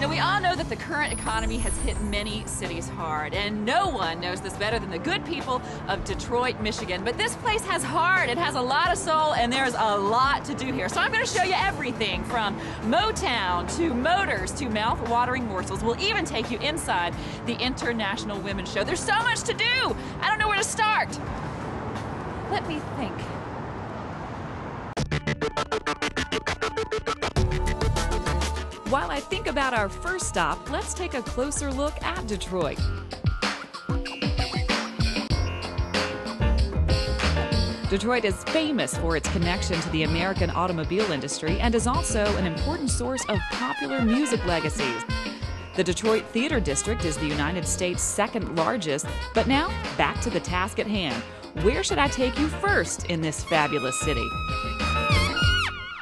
Now, we all know that the current economy has hit many cities hard, and no one knows this better than the good people of Detroit, Michigan. But this place has heart, it has a lot of soul, and there's a lot to do here. So I'm going to show you everything from Motown to motors to mouth-watering morsels. We'll even take you inside the International Women's Show. There's so much to do! I don't know where to start. Let me think. While I think about our first stop, let's take a closer look at Detroit. Detroit is famous for its connection to the American automobile industry and is also an important source of popular music legacies. The Detroit Theater District is the United States' second largest, but now back to the task at hand. Where should I take you first in this fabulous city?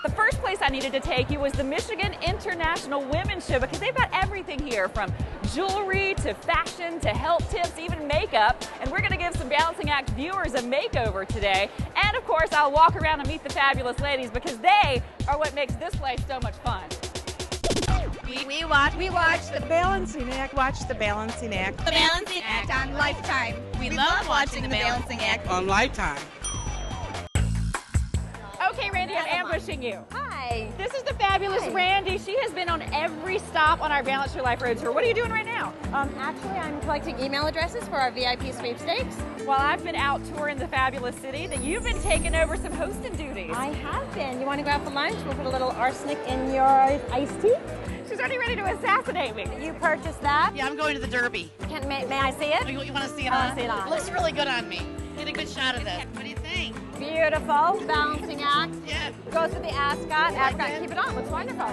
The first place I needed to take you was the Michigan International Women's Show, because they've got everything here from jewelry to fashion to health tips, even makeup. And we're going to give some Balancing Act viewers a makeover today. And of course, I'll walk around and meet the fabulous ladies because they are what makes this place so much fun. We watch the Balancing Act. Watch the Balancing Act. The Balancing Act on Lifetime. We love watching the Balancing Act on Lifetime. Okay, Randy, I'm ambushing you. Hi. This is the fabulous Randy. She has been on every stop on our Balance Your Life Road Tour. What are you doing right now? Actually, I'm collecting email addresses for our VIP sweepstakes. While I've been out touring the fabulous city, that you've been taking over some hosting duties. I have been. You want to go out for lunch? We'll put a little arsenic in your iced tea. She's already ready to assassinate me. You purchased that? Yeah, I'm going to the Derby. May I see it? You want to see it I on? want to see it on. It looks really good on me. Get a good shot of this. What do you think? Beautiful. Balancing Act. Yeah. Goes with the ascot. Ascot. Keep it on. Looks wonderful.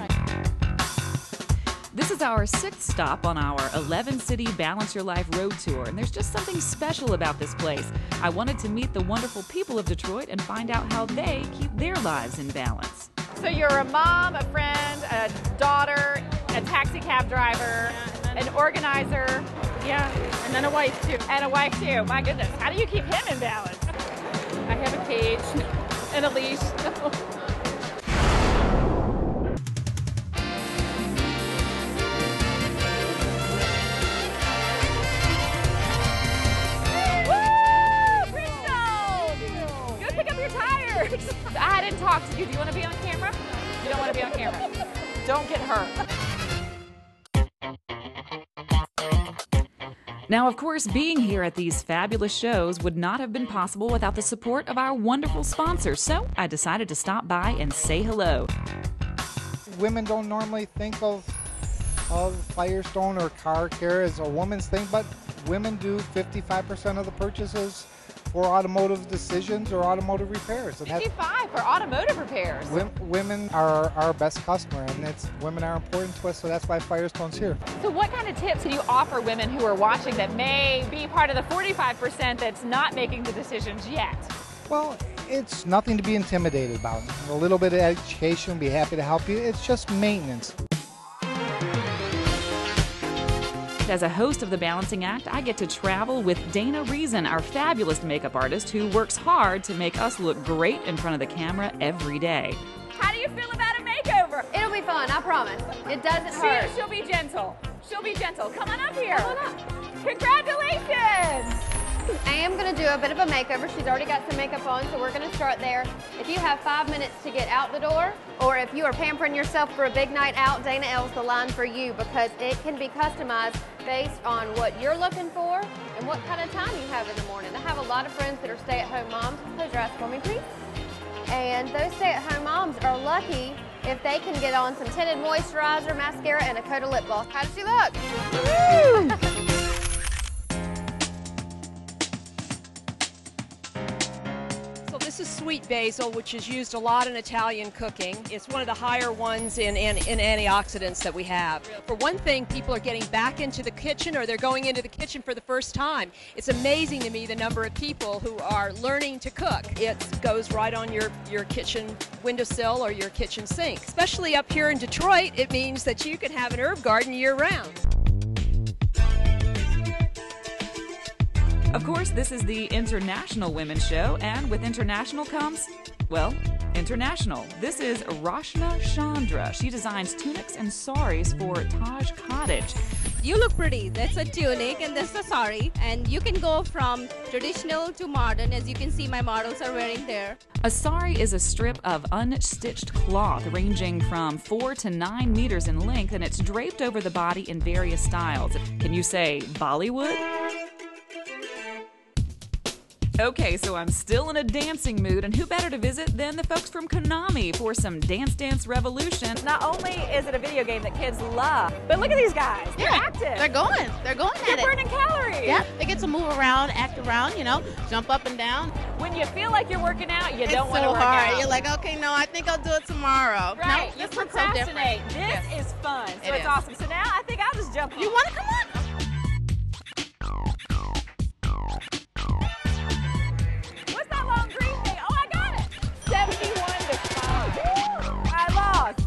This is our sixth stop on our 11-city Balance Your Life Road Tour, and there's just something special about this place. I wanted to meet the wonderful people of Detroit and find out how they keep their lives in balance. So you're a mom, a friend, a daughter, a taxi cab driver, an organizer. Yeah, and then a wife too. And a wife too. My goodness, how do you keep him in balance? I have a cage and a leash. I didn't talk to you. Do you want to be on camera? You don't want to be on camera. Don't get hurt. Now, of course, being here at these fabulous shows would not have been possible without the support of our wonderful sponsors, so I decided to stop by and say hello. Women don't normally think of Firestone or car care as a woman's thing, but women do 55% of the purchases for automotive decisions or automotive repairs. And 55 for automotive repairs. Women are our best customer, and women are important to us, so that's why Firestone's here. So what kind of tips do you offer women who are watching that may be part of the 45% that's not making the decisions yet? Well, it's nothing to be intimidated about. A little bit of education, be happy to help you. It's just maintenance. As a host of the Balancing Act, I get to travel with Dana Reason, our fabulous makeup artist who works hard to make us look great in front of the camera every day. How do you feel about a makeover? It'll be fun, I promise. It doesn't hurt. She'll be gentle. She'll be gentle. Come on up here. Come on up. Congratulations! I am going to do a bit of a makeover. She's already got some makeup on, so we're going to start there. If you have 5 minutes to get out the door, or if you are pampering yourself for a big night out, Dana L's the line for you, because it can be customized based on what you're looking for and what kind of time you have in the morning. I have a lot of friends that are stay-at-home moms. Close your eyes for me, please. And those stay-at-home moms are lucky if they can get on some tinted moisturizer, mascara, and a coat of lip gloss. How does she look? Woo! This is sweet basil, which is used a lot in Italian cooking. It's one of the higher ones in antioxidants that we have. For one thing, people are getting back into the kitchen, or they're going into the kitchen for the first time. It's amazing to me the number of people who are learning to cook. It goes right on your kitchen windowsill or your kitchen sink. Especially up here in Detroit, it means that you can have an herb garden year-round. Of course, this is the International Women's Show, and with international comes, well, International. This is Rashna Chandra. She designs tunics and saris for Taj Cottage. You look pretty. That's a tunic and that's a sari. And you can go from traditional to modern, as you can see my models are wearing there. A sari is a strip of unstitched cloth ranging from 4 to 9 meters in length, and it's draped over the body in various styles. Can you say Bollywood? Okay, so I'm still in a dancing mood, and who better to visit than the folks from Konami for some Dance Dance Revolution. Not only is it a video game that kids love, but look at these guys. They're active. They're going at it. They're burning calories. Yeah, they get to move around, act around, you know, jump up and down. When you feel like you're working out, you It's don't want to so work hard. out. You're like, okay, no, I think I'll do it tomorrow. Right. No, You this looks so different. procrastinate. This Yes. is fun. So It it's is. awesome. So now I think I'll just jump You on. want to come on? What's that long green thing? Oh, I got it. 71 to 5. I lost.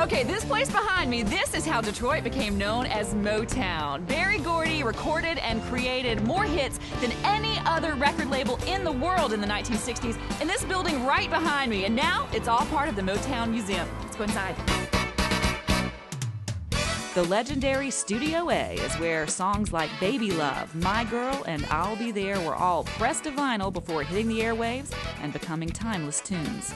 Okay, this place behind me, this is how Detroit became known as Motown. Berry Gordy recorded and created more hits than any other record label in the world in the 1960s in this building right behind me, and now it's all part of the Motown Museum. Let's go inside. The legendary Studio A is where songs like Baby Love, My Girl, and I'll Be There were all pressed to vinyl before hitting the airwaves and becoming timeless tunes.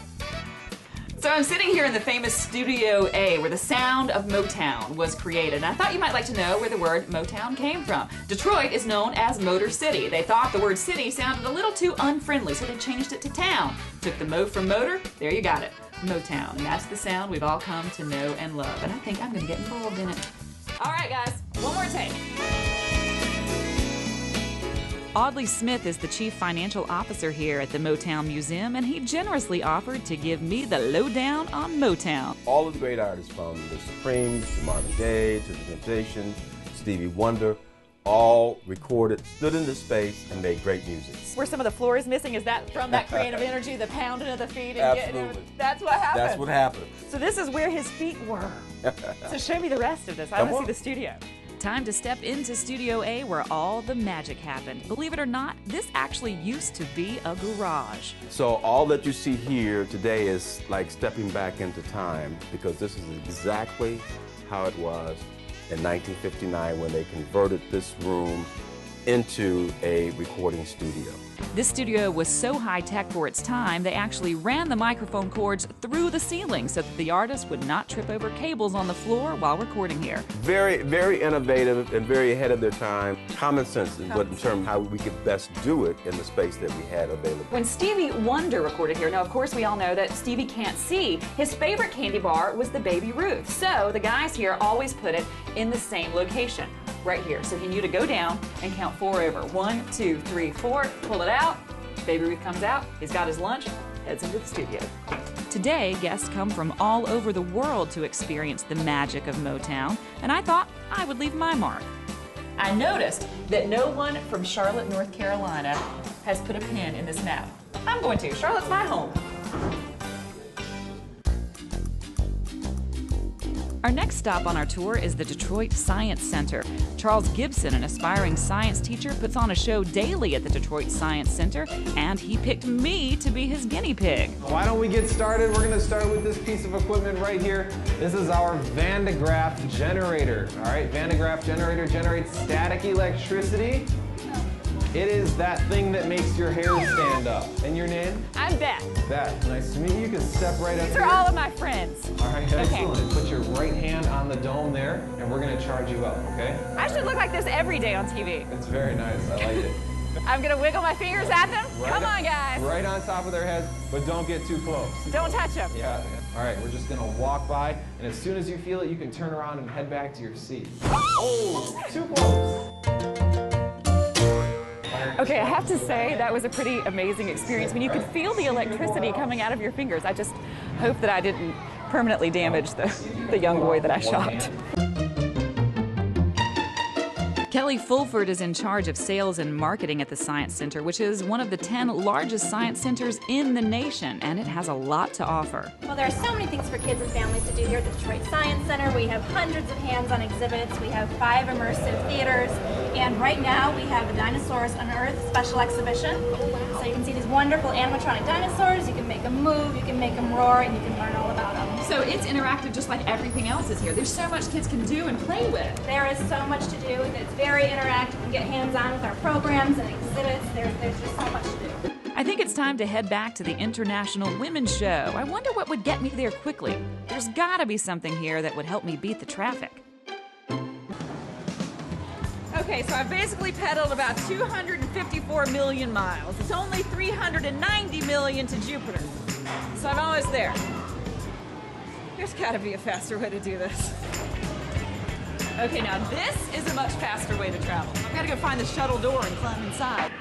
So I'm sitting here in the famous Studio A where the sound of Motown was created. And I thought you might like to know where the word Motown came from. Detroit is known as Motor City. They thought the word city sounded a little too unfriendly, so they changed it to town. Took the mo from motor, there you got it, Motown. And that's the sound we've all come to know and love. And I think I'm gonna get involved in it. All right, guys, one more take. Audley Smith is the chief financial officer here at the Motown Museum, and he generously offered to give me the lowdown on Motown. All of the great artists from the Supremes to Marvin Gaye to the Temptations, Stevie Wonder, all recorded, stood in the space, and made great music. Where some of the floor is missing, is that from that creative energy, the pounding of the feet? And Absolutely. That's what happened. That's what happened. So this is where his feet were. So show me the rest of this. I Come want to on. see the studio. Time to step into Studio A where all the magic happened. Believe it or not, this actually used to be a garage. So all that you see here today is like stepping back into time, because this is exactly how it was in 1959 when they converted this room into a recording studio. This studio was so high-tech for its time, they actually ran the microphone cords through the ceiling so that the artist would not trip over cables on the floor while recording here. Very, very innovative and very ahead of their time. Common sense in terms of how we could best do it in the space that we had available. When Stevie Wonder recorded here, now of course we all know that Stevie can't see, his favorite candy bar was the Baby Ruth. So the guys here always put it in the same location, right here. So he knew to go down and count 4 over. 1, 2, 3, 4, pull it out, Baby Ruth comes out, he's got his lunch, heads into the studio. Today, guests come from all over the world to experience the magic of Motown, and I thought I would leave my mark. I noticed that no one from Charlotte, North Carolina has put a pin in this map. I'm going to. Charlotte's my home. Our next stop on our tour is the Detroit Science Center. Charles Gibson, an aspiring science teacher, puts on a show daily at the Detroit Science Center, and he picked me to be his guinea pig. Why don't we get started? We're going to start with this piece of equipment right here. This is our Van de Graaff generator. All right, Van de Graaff generator generates static electricity. It is that thing that makes your hair stand up. And your name? I'm Beth. Beth, nice to meet you. You can step right up These here. are all of my friends. All right, excellent. Put your right hand on the dome there, and we're going to charge you up, okay? I should look like this every day on TV. It's very nice. I like it. I'm going to wiggle my fingers at them. Come on, guys. Right on top of their heads, but don't get too close. Don't touch them. Yeah. All right, we're just going to walk by, and as soon as you feel it, you can turn around and head back to your seat. Oh, too close. Okay, I have to say that was a pretty amazing experience. I mean, you could feel the electricity coming out of your fingers. I just hope that I didn't permanently damage the young boy that I shot. Kelly Fulford is in charge of sales and marketing at the Science Center, which is one of the 10 largest science centers in the nation, and it has a lot to offer. Well, there are so many things for kids and families to do here at the Detroit Science Center. We have hundreds of hands-on exhibits. We have 5 immersive theaters, and right now we have the Dinosaurs on Earth special exhibition. So you can see these wonderful animatronic dinosaurs. You can make them move, you can make them roar, and you can learn all about them. So it's interactive just like everything else is here. There's so much kids can do and play with. There is so much to do. It's very interactive. You can get hands-on with our programs and exhibits. There's just so much to do. I think it's time to head back to the International Women's Show. I wonder what would get me there quickly. There's gotta be something here that would help me beat the traffic. Okay, so I've basically pedaled about 254 million miles. It's only 390 million to Jupiter. So I'm almost there. There's gotta be a faster way to do this. Okay, now this is a much faster way to travel. I've gotta go find the shuttle door and climb inside.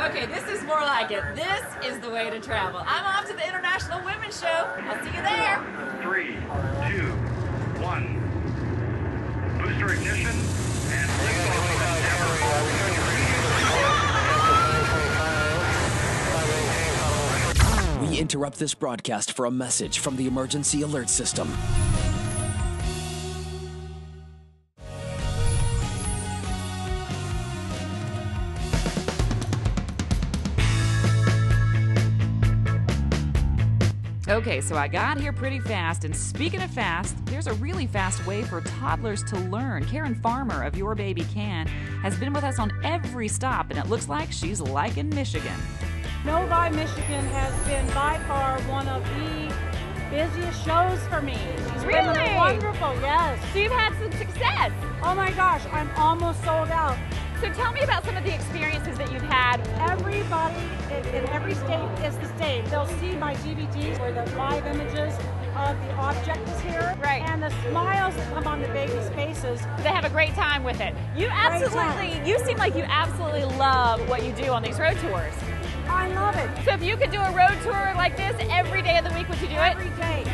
Okay, this is more like it. This is the way to travel. I'm off to the International Women's Show. I'll see you there. 3, 2, 1. Booster ignition and liftoff. We interrupt this broadcast for a message from the Emergency Alert System. Okay, so I got here pretty fast, and speaking of fast, there's a really fast way for toddlers to learn. Karen Farmer of Your Baby Can has been with us on every stop, and it looks like she's liking Michigan. Novi, Michigan has been by far one of the busiest shows for me. It's Really? been wonderful, yes. So you've had some success. Oh my gosh, I'm almost sold out. So tell me about some of the experiences that you've had. Everybody in every state is the same. They'll see my DVDs where the live images of the object is here. Right. And the smiles that come on the babies' faces. They have a great time with it. You seem like you absolutely love what you do on these road tours. I love it. So if you could do a road tour like this every day of the week, would you do it? Every day.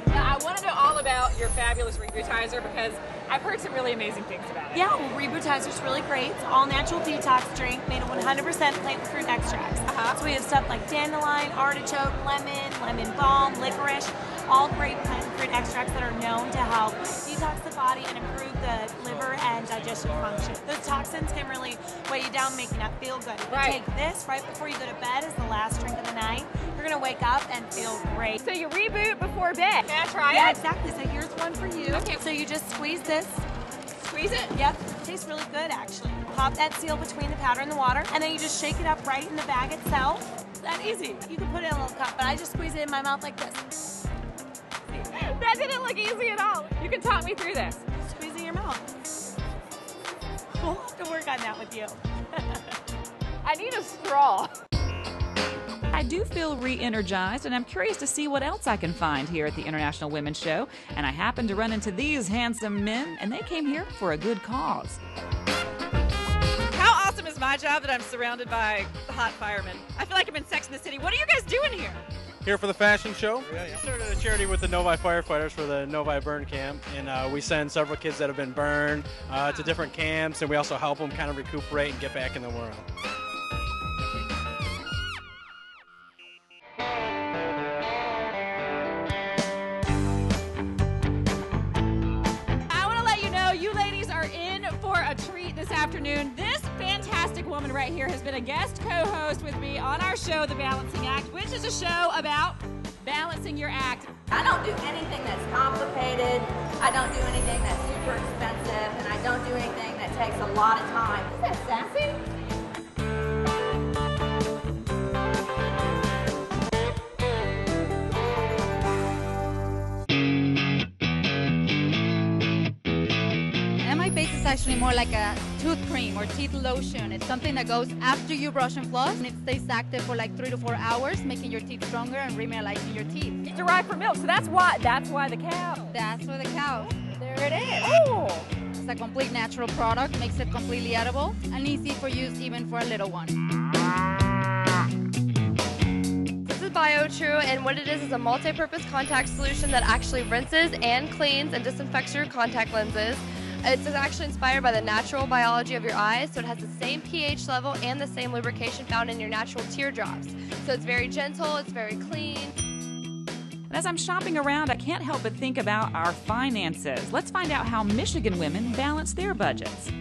Now, I want to know all about your fabulous rebootizer because I've heard some really amazing things about it. Yeah, well, Rebootizer's really great. It's all natural detox drink made of 100% plant fruit extracts. So we have stuff like dandelion, artichoke, lemon balm, licorice, all great plant fruit extracts that are known to help detox the body and improve the liver and digestion function. Those toxins can really weigh you down, make you not feel good. If you take this right before you go to bed as the last drink of the night, you're going to wake up and feel great. So you reboot before bed. Can I try it? Yeah, exactly. So here's one for you. Okay. So you just squeeze this. Squeeze it? Yep. It tastes really good, actually. Pop that seal between the powder and the water, and then you just shake it up right in the bag itself. It's that easy. You can put it in a little cup, but I just squeeze it in my mouth like this. That didn't look easy at all. You can talk me through this. Squeeze it in your mouth. We'll have to work on that with you. I need a straw. I do feel re-energized, and I'm curious to see what else I can find here at the International Women's Show. And I happened to run into these handsome men, and they came here for a good cause. How awesome is my job that I'm surrounded by hot firemen? I feel like I'm in Sex and the City. What are you guys doing here? Here for the fashion show. We started a charity with the Novi firefighters for the Novi burn camp, and we send several kids that have been burned to different camps, and we also help them kind of recuperate and get back in the world. I want to let you know, you ladies are in for a treat this afternoon. This fantastic woman right here has been a guest co-host with me on our show, The Balancing Act, which is a show about balancing your act. I don't do anything that's complicated. I don't do anything that's super expensive, and I don't do anything that takes a lot of time. Is that sassy? Face is actually more like a tooth cream or teeth lotion. It's something that goes after you brush and floss, and it stays active for like 3 to 4 hours, making your teeth stronger and remineralizing your teeth. It's derived from milk, so that's why the cow. That's why the cow. There it is. Oh! It's a complete natural product, makes it completely edible and easy for use even for a little one. This is BioTrue, and what it is a multi-purpose contact solution that actually rinses and cleans and disinfects your contact lenses. It's actually inspired by the natural biology of your eyes, so it has the same pH level and the same lubrication found in your natural teardrops. So it's very gentle, it's very clean. As I'm shopping around, I can't help but think about our finances. Let's find out how Michigan women balance their budgets.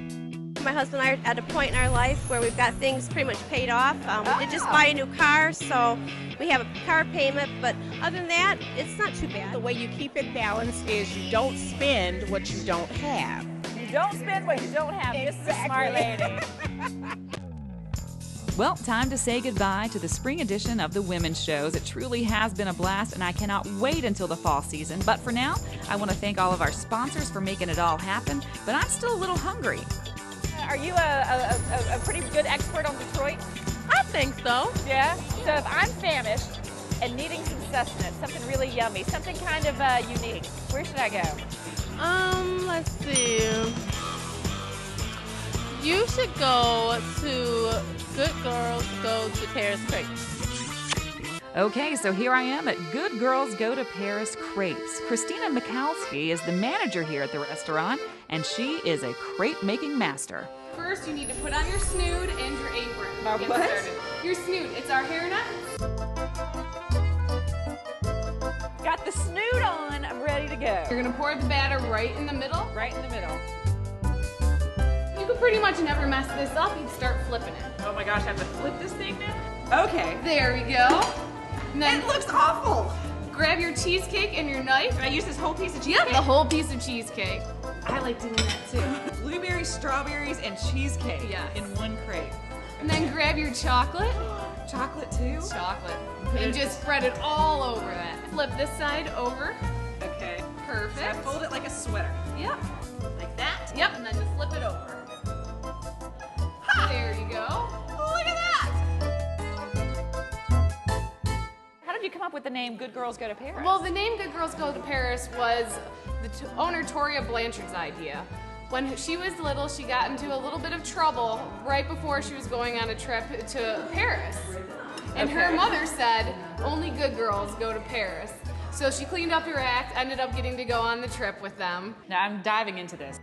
My husband and I are at a point in our life where we've got things pretty much paid off. We did just buy a new car, so we have a car payment, but other than that, it's not too bad. The way you keep it balanced is you don't spend what you don't have. You don't spend what you don't have. Exactly. This is a smart lady. Well, time to say goodbye to the spring edition of the Women's Shows. It truly has been a blast, and I cannot wait until the fall season. But for now, I want to thank all of our sponsors for making it all happen, but I'm still a little hungry. Are you a pretty good expert on Detroit? I think so. Yeah? So if I'm famished and needing some sustenance, something really yummy, something kind of unique, where should I go? Let's see. You should go to Good Girls Go to Paris Crepes. Okay, so here I am at Good Girls Go to Paris Crepes. Christina Mikowski is the manager here at the restaurant, and she is a crepe-making master. First, you need to put on your snood and your apron. My Get what? started. Your snood. It's our hairnet. Got the snood on. I'm ready to go. You're gonna pour the batter right in the middle. Right in the middle. You could pretty much never mess this up. You'd start flipping it. Oh my gosh, I have to flip this thing now? Okay. There we go. And then It looks awful. grab your cheesecake and your knife. Can I use this whole piece of cheesecake? Yep, the whole piece of cheesecake. I like doing that too. Blueberries, strawberries, and cheesecake in one crepe. And then grab your chocolate. Chocolate too? Chocolate. And just spread it all over that. Flip this side over. Okay. Perfect. So I fold it like a sweater. Yep. Like that? Yep, and then just flip it over. Ha! There you go. Look at that! How did you come up with the name Good Girls Go to Paris? Well, the name Good Girls Go to Paris was the owner Toria Blanchard's idea. When she was little, she got into a little bit of trouble right before she was going on a trip to Paris. And her mother said, only good girls go to Paris. So she cleaned up her act, ended up getting to go on the trip with them. Now I'm diving into this.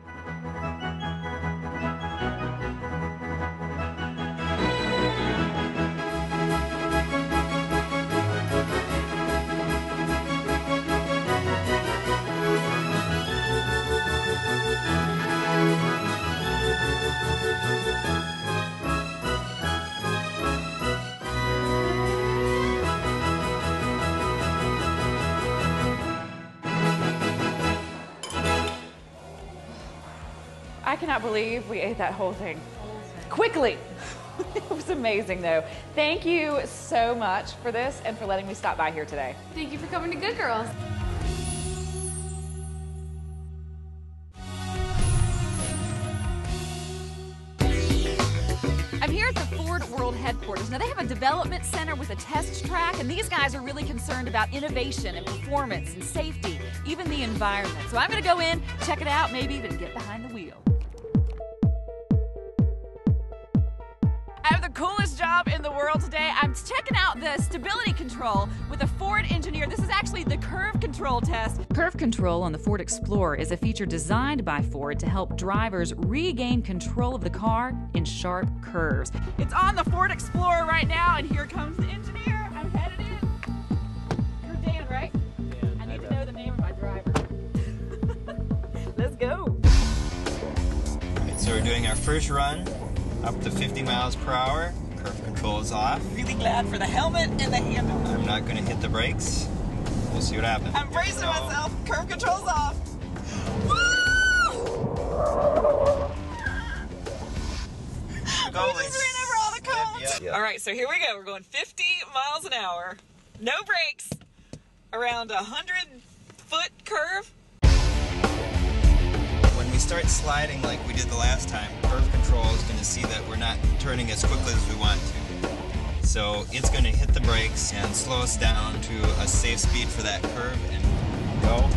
I cannot believe we ate that whole thing. Quickly. It was amazing though. Thank you so much for this and for letting me stop by here today. Thank you for coming to Good Girls. I'm here at the Ford World Headquarters. Now, they have a development center with a test track, and these guys are really concerned about innovation and performance and safety, even the environment. So I'm going to go in, check it out, maybe even get behind the wheel. I have the coolest job in the world today. I'm checking out the stability control with a Ford engineer. This is actually the curve control test. Curve control on the Ford Explorer is a feature designed by Ford to help drivers regain control of the car in sharp curves. It's on the Ford Explorer right now, and here comes the engineer. I'm headed in. You're Dan, right? Yeah. I need to know the name of my driver. Let's go. All right, so we're doing our first run. Up to 50 miles per hour. Curve control is off. Really glad for the helmet and the handle. I'm not going to hit the brakes. We'll see what happens. I'm bracing myself. Curve control's off. Woo! Go, We just ran over all the cones. Yep. All right, so here we go. We're going 50 miles an hour. No brakes. Around a 100-foot curve. When we start sliding like we did the last time, curve control is going to see that we're not turning as quickly as we want to. So it's going to hit the brakes and slow us down to a safe speed for that curve and go.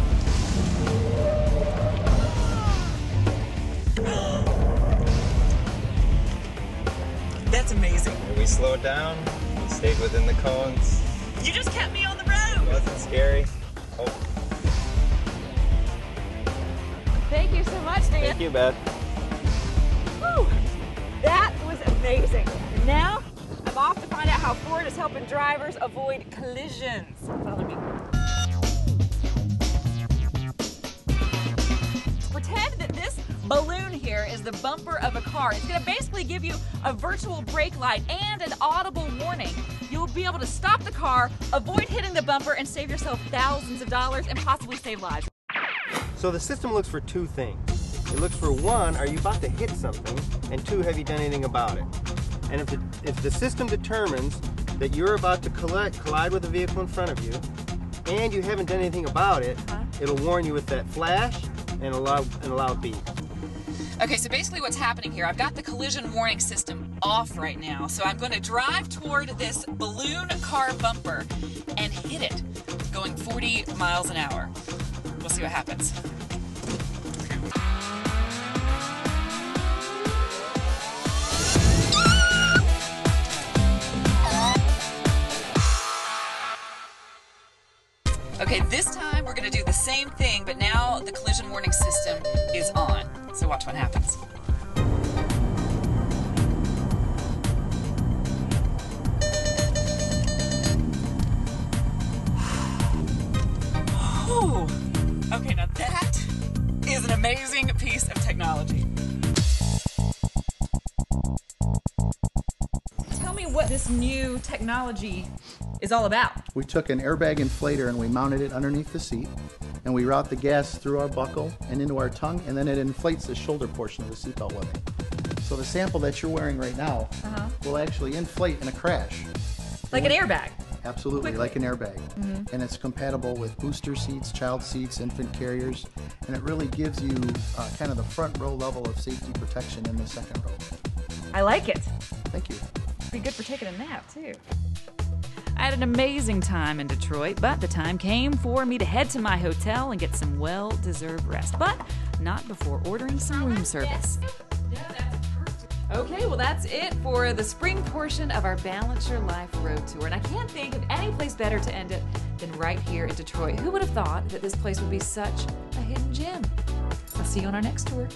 That's amazing. We slowed down, we stayed within the cones. You just kept me on the road. Wasn't scary. Oh. Thank you so much, Dan. Thank you, Beth. Whew. That was amazing. And now I'm off to find out how Ford is helping drivers avoid collisions. Follow me. Pretend that this balloon here is the bumper of a car. It's going to basically give you a virtual brake light and an audible warning. You'll be able to stop the car, avoid hitting the bumper, and save yourself thousands of dollars and possibly save lives. So the system looks for two things. It looks for one, are you about to hit something? And two, have you done anything about it? And if the system determines that you're about to collide with a vehicle in front of you, and you haven't done anything about it, it'll warn you with that flash and a loud beep. Okay, so basically what's happening here, I've got the collision warning system off right now, so I'm going to drive toward this balloon car bumper and hit it, going 40 miles an hour. We'll see what happens. Okay, this time we're going to do the same thing, but now the collision warning system is on. So watch what happens. Whew. Okay, now that is an amazing piece of technology. Tell me what this new technology is all about. We took an airbag inflator and we mounted it underneath the seat, and we route the gas through our buckle and into our tongue, and then it inflates the shoulder portion of the seatbelt webbing. So the sample that you're wearing right now will actually inflate in a crash. Like an airbag? Absolutely, Quickly. like an airbag. And it's compatible with booster seats, child seats, infant carriers, and it really gives you kind of the front row level of safety protection in the second row. I like it. Thank you. Be good for taking a nap, too. I had an amazing time in Detroit, but the time came for me to head to my hotel and get some well-deserved rest, but not before ordering some room service. Okay, well that's it for the spring portion of our Balance Your Life Road Tour, and I can't think of any place better to end it than right here in Detroit. Who would have thought that this place would be such a hidden gem? I'll see you on our next tour.